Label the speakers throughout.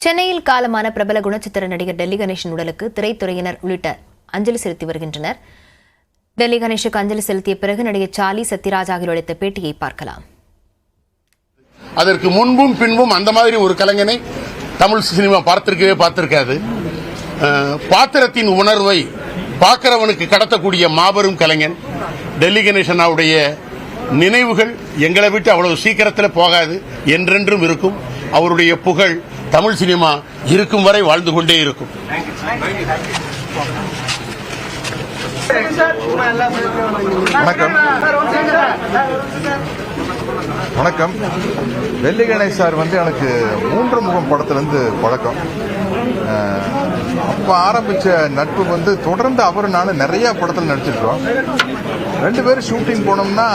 Speaker 1: சென்னையில் காலமான பிரபல குணச்சித்திர நடிகர் டெல்லி கணேஷின் உடலுக்கு திரைத்துறையினர் உள்ளிட்ட அஞ்சலி செலுத்தி வருகின்றனர். டெல்லி கணேஷுக்கு அஞ்சலி செலுத்திய பிறகு நடிகர் சார்லி சத்யராஜ் ஆகியோர் அளித்த பேட்டியை பார்க்கலாம்.
Speaker 2: அதற்கு முன்பும் பின்பும் அந்த மாதிரி ஒரு கலைஞனை தமிழ் சினிமா பார்த்திருக்காது. பாத்திரத்தின் உணர்வை பார்க்கிறவனுக்கு கடத்தக்கூடிய மாபெரும் கலைஞன் டெல்லி கணேசனாவுடைய நினைவுகள் எங்களை விட்டு அவ்வளவு சீக்கிரத்தில் போகாது, என்றென்றும் இருக்கும். அவருடைய புகழ் தமிழ் சினிமா இருக்கும் வரை வாழ்ந்து கொண்டே இருக்கும்.
Speaker 3: வணக்கம். டெல்லி கணேஷ் சார் எனக்கு 3 முகம் படத்திலிருந்து பழக்கம். அப்ப ஆரம்பிச்ச நட்பு தொடர்ந்து அவரு நானும் நிறைய படத்தில் நடிச்சிருக்கோம். 2 பேரும் ஷூட்டிங் போனோம்னா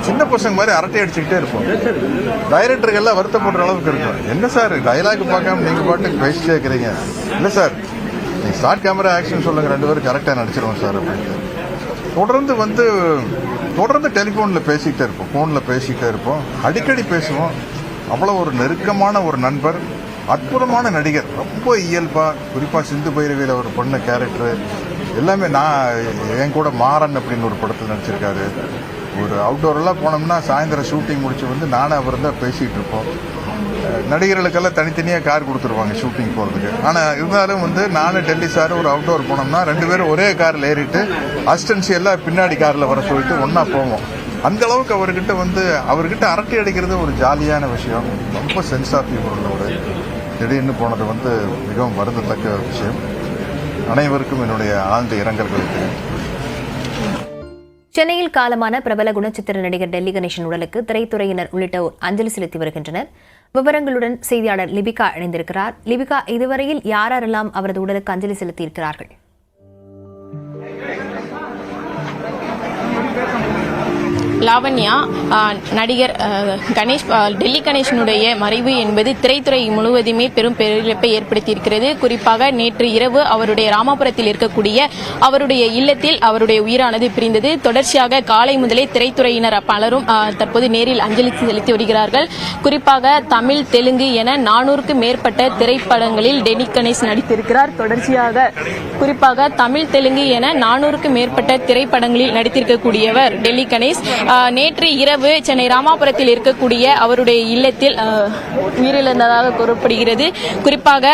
Speaker 3: சின்ன பசங்க மாதிரி அரட்டை அடிச்சுக்கிட்டே இருப்போம். டைரக்டர்கள்லாம் வருத்தப்படுற அளவுக்கு இருக்கும். என்ன சார் டயலாக் பார்க்காம நீங்க பாட்டுக்கு பேசிட்டே இருக்கிறீங்க? இல்ல சார், நீங்க ஸ்டார்ட் கேமரா ஆக்ஷன் சொல்லுங்க, 2 பேரும் கரெக்டா நடிச்சிருவோம் சார் அப்படின்ட்டு தொடர்ந்து டெலிபோன்ல பேசிக்கிட்டே இருப்போம், போன்ல பேசிக்கிட்டே இருப்போம், அடிக்கடி பேசுவோம். அவ்வளவு ஒரு நெருக்கமான ஒரு நண்பர், அற்புதமான நடிகர், ரொம்ப இயல்பா, குறிப்பா சிந்து பைரவியில ஒரு பொண்ணு கேரக்டர் எல்லாமே. நான் என் கூட மாறன் அப்படின்னு ஒரு படத்தில் நடிச்சிருக்காரு. ஒரு அவுட்டோரெல்லாம் போனோம்னா சாயந்தரம் ஷூட்டிங் முடிச்சு நானும் அவர் தான் பேசிட்டு இருப்போம். நடிகர்களுக்கெல்லாம் தனித்தனியாக கார் கொடுத்துருவாங்க ஷூட்டிங் போகிறதுக்கு. ஆனால் இருந்தாலும் நானும் டெல்லி சார் ஒரு அவுட்டோர் போனோம்னா 2 பேரும் ஒரே காரில் ஏறிட்டு அசிஸ்டன்சி எல்லாம் பின்னாடி காரில் வர சொல்லிட்டு ஒன்றா போவோம். அந்த அளவுக்கு அவர்கிட்ட அரட்டை அடிக்கிறது ஒரு ஜாலியான விஷயம். ரொம்ப சென்ஸ் ஆஃப் ஹியூமர் உள்ளவர். திடீர்னு போனது மிகவும் வருந்தத்தக்க விஷயம். அனைவருக்கும் என்னுடைய ஆழ்ந்த இரங்கல்களுக்கு.
Speaker 1: சென்னையில் காலமான பிரபல குணச்சித்திர நடிகர் டெல்லி கணேஷின் உடலுக்கு திரைத்துறையினர் உள்ளிட்டோர் அஞ்சலி செலுத்தி வருகின்றனர். விவரங்களுடன் செய்தியாளர் லிபிகா இணைந்திருக்கிறார். லிபிகா, இதுவரையில் யாரெல்லாம் அவரது உடலுக்கு அஞ்சலி செலுத்தியிருக்கிறார்கள்?
Speaker 4: லாவண்யா, நடிகர் கணேஷ், டெல்லி கணேசனுடைய மறைவு என்பது திரைத்துறை முழுவதுமே பெரும் பேரிழப்பை ஏற்படுத்தியிருக்கிறது. குறிப்பாக நேற்று இரவு அவருடைய ராமாபுரத்தில் இருக்கக்கூடிய அவருடைய இல்லத்தில் அவருடைய உயிரானது பிரிந்தது. தொடர்ச்சியாக காலை முதலே திரைத்துறையினர் பலரும் தற்போது நேரில் அஞ்சலி செலுத்தி வருகிறார்கள். குறிப்பாக தமிழ், தெலுங்கு என 400க்கும் மேற்பட்ட திரைப்படங்களில் டெல்லி கணேஷ் நடித்திருக்கிறார். தொடர்ச்சியாக குறிப்பாக தமிழ், தெலுங்கு என 400க்கும் மேற்பட்ட திரைப்படங்களில் நடித்திருக்கக்கூடியவர் டெல்லி கணேஷ். நேற்று இரவு சென்னை ராமாபுரத்தில் இருக்கக்கூடிய அவருடைய இல்லத்தில் உயிரிழந்ததாக கூறப்படுகிறது. குறிப்பாக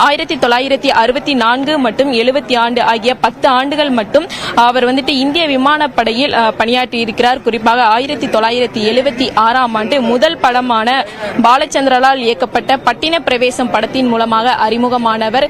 Speaker 4: 1964 மற்றும் 70 ஆகிய 10 ஆண்டுகள் மட்டும் அவர் இந்திய விமானப்படையில் பணியாற்றியிருக்கிறார். குறிப்பாக 1976ஆம் ஆண்டு முதல் படமான பாலச்சந்திரலால் இயக்கப்பட்ட பட்டின பிரவேசம் படத்தின் மூலமாக அறிமுகமானவர்.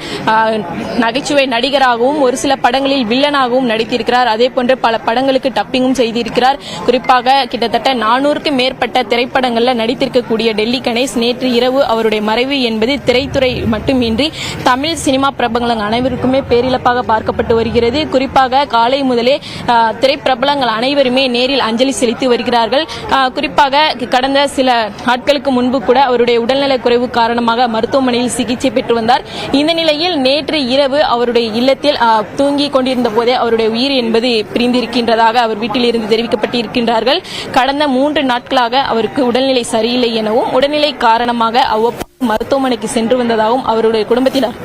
Speaker 4: நகைச்சுவை நடிகராகவும் ஒரு சில படங்களில் வில்லனாகவும் நடித்திருக்கிறார். அதே போன்று பல படங்களுக்கு டப்பிங்கும் செய்திருக்கிறார். குறிப்பாக கிட்டத்தட்ட 400க்கும் மேற்பட்ட திரைப்படங்களில் நடித்திருக்கக்கூடிய டெல்லி கணேஷ் நேற்று இரவு அவருடைய மறைவு என்பது திரைத்துறை மட்டுமின்றி தமிழ் சினிமா பிரபலங்கள் அனைவருக்குமே பேரிழப்பாக பார்க்கப்பட்டு வருகிறது. குறிப்பாக காலை முதலே திரைப்பிரபலங்கள் அனைவருமே நேரில் அஞ்சலி செலுத்தி வருகிறார்கள். குறிப்பாக கடந்த சில நாட்களுக்கு முன்பு கூட அவருடைய உடல்நலக் குறைவு காரணமாக மருத்துவமனையில் சிகிச்சை பெற்று வந்தார். இந்த நிலையில் நேற்று இரவு அவருடைய இல்லத்தில் தூங்கிக் கொண்டிருந்த போதே அவருடைய உயிர் என்பது பிரிந்திருக்கின்றதாக அவர் வீட்டில் இருந்து தெரிவிக்கப்பட்டிருக்கின்றார்கள். கடந்த 3 நாட்களாக அவருக்கு உடல்நிலை சரியில்லை எனவும் உடல்நிலை காரணமாக அவ்வப்போது மருத்துவமனைக்கு சென்று வந்ததாகவும் அவருடைய குடும்பத்தினர்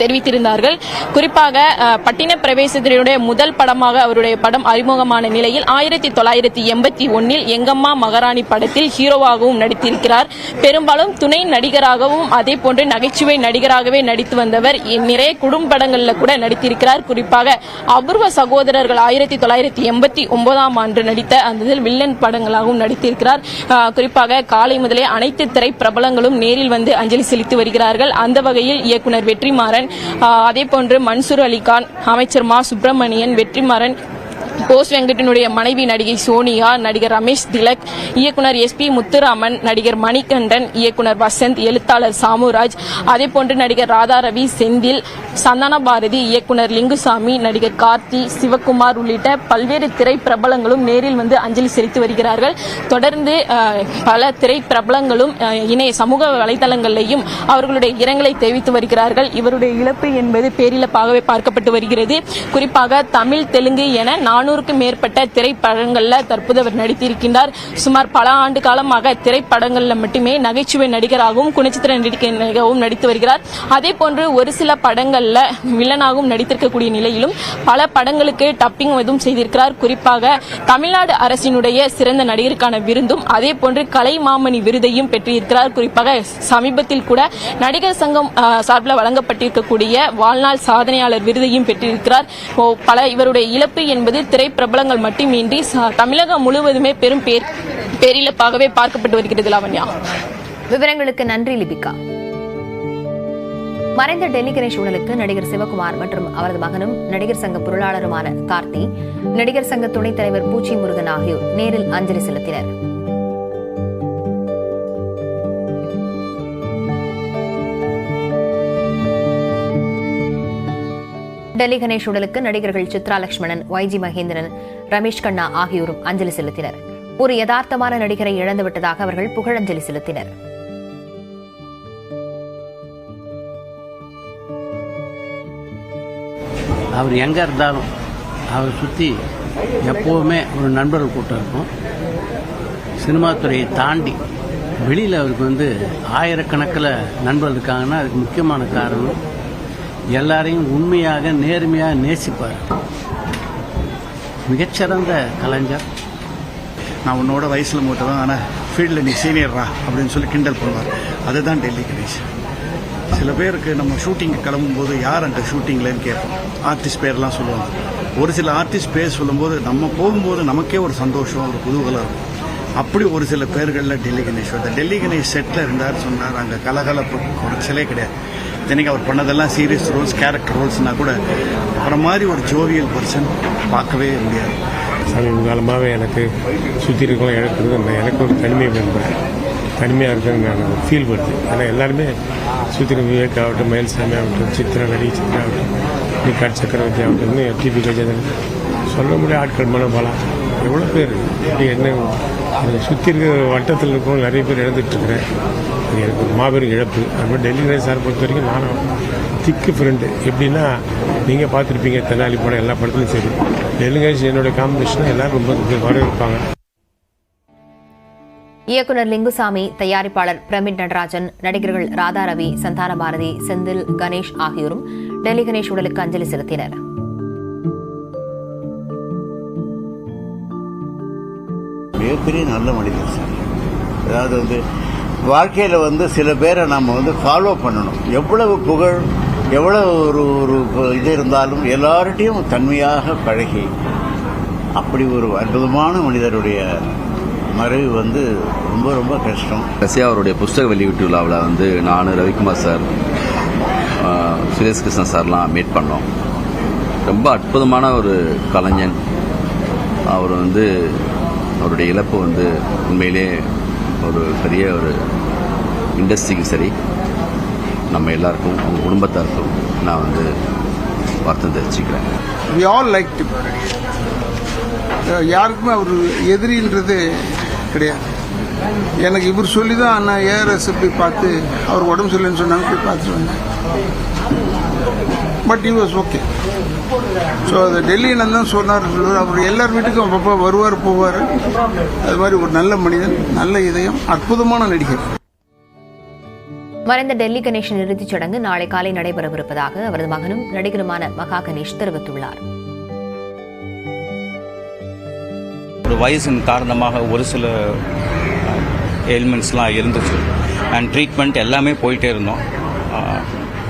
Speaker 4: தெரிவித்திருந்தார்கள். குறிப்பாக பட்டின பிரவேசத்தினுடைய முதல் படமாக அவருடைய படம் அறிமுகமான நிலையில் 1981 எங்கம்மா மகாராணி படத்தில் ஹீரோவாகவும் நடித்திருக்கிறார். பெரும்பாலும் துணை நடிகராகவும் அதே போன்று நகைச்சுவை நடிகராகவே நடித்து வந்தவர். நிறைய குடும்படங்களில் கூட நடித்திருக்கிறார். குறிப்பாக அபூர்வ சகோதரர்கள் 1989ஆம் ஆண்டு நடித்த அந்த வில்லன் படங்களாகவும் நடித்திருக்கிறார். குறிப்பாக காலை முதலே அனைத்து திரை பிரபலங்களும் நேரில் அஞ்சலி செலுத்தி வருகிறார்கள். அந்த வகையில் இயக்குனர் வெற்றிமாறன், அதே போன்று மன்சூர் அலிகான், அமைச்சர் மா சுப்பிரமணியன், வெற்றிமாறன், போஸ் வெங்கடனுடைய மனைவி நடிகை சோனியா, நடிகர் ரமேஷ் திலக், இயக்குனர் SP முத்துராமன், நடிகர் மணிகண்டன், இயக்குனர் வசந்த், எழுத்தாளர் சாமுராஜ், அதே போன்று நடிகர் ராதாரவி, செந்தில், சந்தான பாரதி, இயக்குனர் லிங்குசாமி, நடிகர் கார்த்தி, சிவகுமார் உள்ளிட்ட பல்வேறு திரைப்பிரபலங்களும் நேரில் அஞ்சலி செலுத்தி வருகிறார்கள். தொடர்ந்து பல திரைப்பிரபலங்களும் இணைய சமூக வலைதளங்களிலேயும் அவர்களுடைய இரங்கலை தெரிவித்து வருகிறார்கள். இவருடைய இழப்பு என்பது பேரிழப்பாகவே பார்க்கப்பட்டு வருகிறது. குறிப்பாக தமிழ், தெலுங்கு என 4 400க்கும் மேற்பட்ட திரைப்படங்கள்ல தற்போது அவர் நடித்திருக்கின்றார். சுமார் பல ஆண்டு காலமாக திரைப்படங்கள்ல மட்டுமே நகைச்சுவை நடிகராகவும் குணச்சித்திர நடிகராகவும் நடித்து வருகிறார். அதே போன்று ஒரு சில படங்கள்ல வில்லனாகவும் நடித்திருக்கக்கூடிய நிலையிலும் பல படங்களுக்கு டப்பிங் எதுவும் செய்திருக்கிறார். குறிப்பாக தமிழ்நாடு அரசினுடைய சிறந்த நடிகருக்கான விருதும் அதே போன்று கலைமாமணி விருதையும் பெற்றிருக்கிறார். குறிப்பாக சமீபத்தில் கூட நடிகர் சங்கம் சார்பில் வழங்கப்பட்டிருக்கக்கூடிய வாழ்நாள் சாதனையாளர் விருதையும் பெற்றிருக்கிறார். இவருடைய இழப்பு என்பது திரைப்பிரபலங்கள் மட்டுமின்றி தமிழகம் முழுவதுமே பெரும் பேரிழப்பாகவே பார்க்கப்பட்டு வருகிறது. லாவண்யா,
Speaker 1: விவரங்களுக்கு நன்றி லிபிகா. மறைந்த டெல்லி கணேஷ் உடலுக்கு நடிகர் சிவகுமார் மற்றும் அவரது மகனும் நடிகர் சங்க பொருளாளருமான கார்த்தி, நடிகர் சங்க துணைத் தலைவர் பூச்சி முருகன் ஆகியோர் நேரில் அஞ்சலி செலுத்தினர். டெல்லி கணேஷ் உடலுக்கு நடிகர்கள் சித்ரா லட்சுமணன், YG மகேந்திரன், ரமேஷ் கண்ணா ஆகியோரும் அஞ்சலி செலுத்தினர். ஒரு யதார்த்தமான நடிகரை இழந்துவிட்டதாக அவர்கள் புகழஞ்சலி செலுத்தினர்.
Speaker 5: அவர் எங்கே இருந்தாலும் அவரை சுற்றி எப்போவுமே ஒரு நண்பர்கள் கூட்டம் இருக்கும். சினிமா துறையை தாண்டி வெளியில் அவருக்கு ஆயிரக்கணக்கில் நண்பர்கள் இருக்காங்கன்னா அதுக்கு முக்கியமான காரணம் எல்லாரையும் உண்மையாக நேர்மையாக நேசிப்பார். மிகச்சிறந்த கலைஞர்.
Speaker 6: நான் உன்னோட வயசில் மூட்டதான், ஆனால் ஃபீல்டில் நீ சீனியர்ரா அப்படின்னு சொல்லி கிண்டல் பண்ணுவார். அதுதான் டெல்லி கணேஷ். சில பேருக்கு நம்ம ஷூட்டிங் கிளம்பும்போது யார் அந்த ஷூட்டிங்லன்னு கேட்போம். ஆர்டிஸ்ட் பேர்லாம் சொல்லுவாங்க. ஒரு சில ஆர்டிஸ்ட் பேர் சொல்லும்போது நம்ம போகும்போது நமக்கே ஒரு சந்தோஷம், ஒரு குதூகலம் இருக்கும். அப்படி ஒரு சில பேர்களில் டெல்லி கணேஷ் வருது. டெல்லி கணேஷ் செட்டில் இருந்தார் சொன்னார், அங்கே கலகலப்பு குறைச்சலே கிடையாது. இன்றைக்கி அவர் பண்ணதெல்லாம் சீரியஸ் ரோல்ஸ், கேரக்டர் ரோல்ஸ்னால் கூட அவரை மாதிரி ஒரு ஜோவியல் பர்சன் பார்க்கவே முடியாது.
Speaker 7: சமீப காலமாகவே எனக்கு சுற்றி இருக்கலாம் இழக்கிறது எனக்கு ஒரு தனிமை விரும்புகிறேன். தனிமையாக இருக்கிறது எனக்கு ஃபீல் வருது. ஏன்னா எல்லாருமே சுற்றி விவேக் ஆகட்டும், மயில்சாமி ஆகட்டும், சித்ரா ஆகட்டும், நிக்காட் சக்கரவர்த்தி ஆகட்டும், டிபி கஜேந்திரன், சொல்ல முடியாத ஆட்கள் மனோபாலா, எவ்வளோ பேர் இப்படி என்ன சுற்றி இருக்கிற வட்டத்தில் இருக்கவங்க நிறைய பேர் இழந்துட்டுருக்கிறேன். அது எனக்கு ஒரு மாபெரும் இழப்பு. அதுமாதிரி டெல்லி கணேஷ் சார் பொறுத்த வரைக்கும் நானும் திக்கு ஃப்ரெண்டு. எப்படின்னா நீங்கள் பார்த்துருப்பீங்க தென்னாலி போன எல்லா படத்துலையும் சரி, டெல்லி கணேஷ் என்னுடைய காம்பினேஷனாக எல்லாரும் ரொம்ப வரவேற்பாங்க.
Speaker 1: இயக்குநர் லிங்குசாமி, தயாரிப்பாளர் பிரமிட் நடராஜன், நடிகர்கள் ராதா ரவி, சந்தான பாரதி, செந்தில், கணேஷ் ஆகியோரும் டெல்லி கணேஷ் உடலுக்கு அஞ்சலி செலுத்தினர்.
Speaker 8: மிகப்பெரிய நல்ல மனிதர் சார். அதாவது வாழ்க்கையில் சில பேரை நம்ம ஃபாலோ பண்ணணும். எவ்வளவு புகழ், எவ்வளவு ஒரு இது இருந்தாலும் எல்லார்ட்டையும் தன்மையாக பழகி அப்படி ஒரு அற்புதமான மனிதருடைய மறைவு ரொம்ப ரொம்ப கஷ்டம்.
Speaker 9: கடைசியாக அவருடைய புஸ்தக வெளியீட்டு விழாவில் நான், ரவிக்குமார் சார், சுரேஷ் கிருஷ்ணன் சார்லாம் மீட் பண்ணோம். ரொம்ப அற்புதமான ஒரு கலைஞன். அவர் அவருடைய இழப்பு உண்மையிலே ஒரு பெரிய ஒரு இண்டஸ்ட்ரிக்கு சரி, நம்ம எல்லாருக்கும், அவங்க குடும்பத்தாருக்கும் நான் வருத்தம் தெரிவிச்சுக்கிறேன்.
Speaker 10: We all liked him. யாருக்குமே அவர் எதிரின்றது கிடையாது. எனக்கு இவர் சொல்லி தான் நான் ஏஆர்எஸ் போய் பார்த்து, அவர் உடம்பு சரியில்லைன்னு சொன்னாங்க, போய் பார்த்துட்டு வந்தேன். But he was okay. So அது டெல்லியில் தான் சொன்னார். அவர் எல்லார் வீட்டுக்கும் அப்பப்போ வருவார் போவார். அது மாதிரி ஒரு நல்ல மனிதன், நல்ல இதயம், அற்புதமான நடிகர்.
Speaker 1: மறைந்த டெல்லி கணேஷின் இறுதிச் சடங்கு நாளை காலை நடைபெறவிருப்பதாக அவரது மகனும் நடிகருமான மகா கணேஷ் தெரிவித்துள்ளார்.
Speaker 11: ஒரு வயசின் காரணமாக ஒரு சில எலிமெண்ட்ஸ்லாம் இருந்துச்சு. அண்ட் ட்ரீட்மெண்ட் எல்லாமே போயிட்டே இருந்தோம்.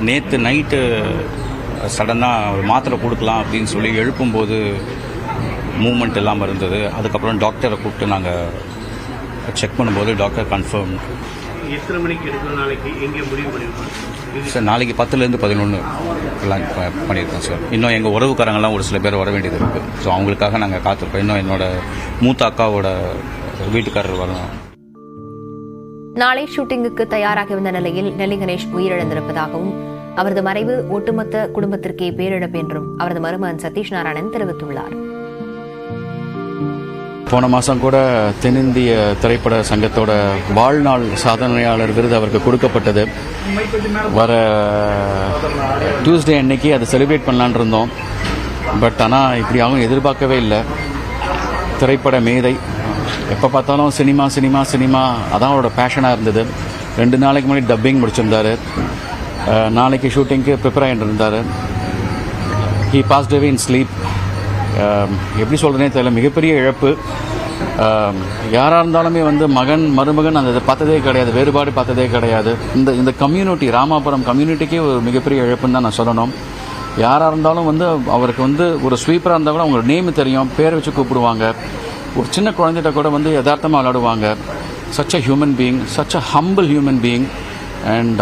Speaker 11: நேற்று நைட்டு சடனாக ஒரு மாத்திரை கொடுக்கலாம் அப்படின்னு சொல்லி எழுப்பும்போது மூமெண்ட் இல்லாமல் இருந்தது. அதுக்கப்புறம் டாக்டரை கூப்பிட்டு நாங்கள் செக் பண்ணும்போது டாக்டர் கன்ஃபார்ம்.
Speaker 5: எத்தனை மணிக்கு எடுக்கணும், நாளைக்கு எங்கே முடிவு பண்ணியிருக்கோம்
Speaker 11: சார்? நாளைக்கு 10லேருந்து 11 பிளான் பண்ணியிருக்கோம் சார். இன்னும் எங்கள் உறவுக்காரங்களாம் ஒரு சில பேர் வர வேண்டியது இருக்குது. ஸோ அவங்களுக்காக நாங்கள் காத்திருப்போம். இன்னும் என்னோட மூத்த அக்காவோட வீட்டுக்காரர் வரணும்.
Speaker 1: நாளை ஷூட்டிங்குக்கு தயாராகி வந்த நிலையில் டெல்லி கணேஷ் உயிரிழந்திருப்பதாகவும் அவரது மறைவு ஒட்டுமொத்த குடும்பத்திற்கே பேரிழப்பு என்றும் அவரது மருமகன் சதீஷ் நாராயணன் தெரிவித்துள்ளார்.
Speaker 11: போன மாதம் கூட தென்னிந்திய திரைப்பட சங்கத்தோட வாழ்நாள் சாதனையாளர் விருது அவருக்கு கொடுக்கப்பட்டது. வர டியூஸ்டே அன்னைக்கு அதை செலிப்ரேட் பண்ணலான் இருந்தோம். பட் ஆனால் இப்படி ஆகும் எதிர்பார்க்கவே இல்லை. திரைப்பட மேதை, எப்போ பார்த்தாலும் சினிமா சினிமா சினிமா அதான் அவரோட பேஷனாக இருந்தது. 2 நாளைக்கு முன்னாடி டப்பிங் முடிச்சிருந்தார். நாளைக்கு ஷூட்டிங்க்கு ப்ரிப்பேர் ஆகிட்டு இருந்தார். He past away in sleep. எப்படி சொல்கிறேனே தெரியல, மிகப்பெரிய இழப்பு. யாராக இருந்தாலுமே வந்து மகன் மருமகன் அந்த பார்த்ததே கிடையாது, வேறுபாடு பார்த்ததே கிடையாது. இந்த கம்யூனிட்டி, ராமாபுரம் கம்யூனிட்டிக்கே ஒரு மிகப்பெரிய இழப்புன்னு தான் நான் சொல்லணும். யாராக இருந்தாலும் வந்து அவருக்கு வந்து ஒரு ஸ்வீப்பராக இருந்தால் கூட அவங்க நேம் தெரியும், பேரை வச்சு கூப்பிடுவாங்க. ஒரு சின்ன குழந்தைகிட்ட கூட வந்து யதார்த்தமாக விளையாடுவாங்க. Such a human being, such a humble human being. And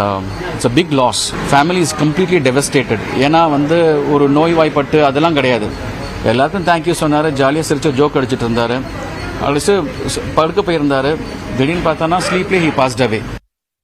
Speaker 11: it's a big loss. Family is completely devastated. ஏன்னா வந்து ஒரு நோய்வாய்ப்பட்டு அதெல்லாம் கிடையாது. எல்லாருக்கும் தேங்க்யூ சொன்னார், ஜாலியாக சிரிச்சு ஜோக் அடிச்சிட்டு இருந்தார். அடிச்சு படுக்க போயிருந்தார். திடீர்னு பார்த்தானா ஸ்லீப்லேயே ஹி பாஸ்ட் அவே.